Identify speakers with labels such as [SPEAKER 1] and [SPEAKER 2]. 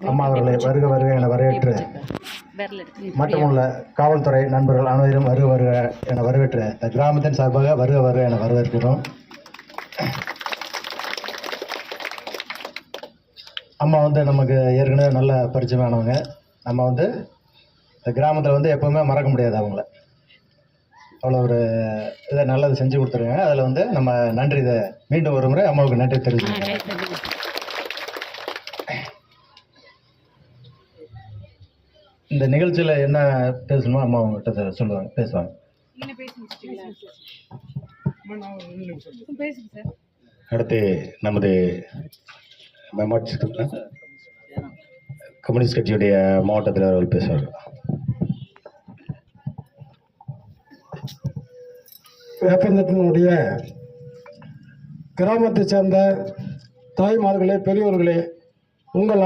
[SPEAKER 1] அம்மா அவர்களை வருக வருக என வரவேற்று மட்டுமுள்ள காவல்துறை நண்பர்கள் அனைவரும் வருக வருக என வரவேற்று இந்த கிராமத்தின் சார்பாக வருக வருக என வரவேற்கிறோம். அம்மா நமக்கு ஏற்கனவே நல்ல பரிச்சயமானவங்க. நம்ம இந்த கிராமத்தில் எப்போவுமே மறக்க முடியாது அவங்கள. அவ்வளோ ஒரு இதை நல்லது செஞ்சு கொடுத்துருக்காங்க. அதில் நம்ம நன்றி, இதை மீண்டும் ஒரு முறை அம்மாவுக்கு நன்றி தெரிவிச்சுக்கிறேன். இந்த நிகழ்ச்சியில் என்ன பேசணுமோ அம்மா அவங்ககிட்ட சொல்லுவாங்க, பேசுவாங்க. அடுத்து நமது கம்யூனிஸ்ட் கட்சியுடைய மாவட்ட தலைவர்கள் பேசுவார்.
[SPEAKER 2] வேப்பந்தத்தினுடைய கிராமத்தை சேர்ந்த தாய்மார்களே, பெரியோர்களே, உங்கள்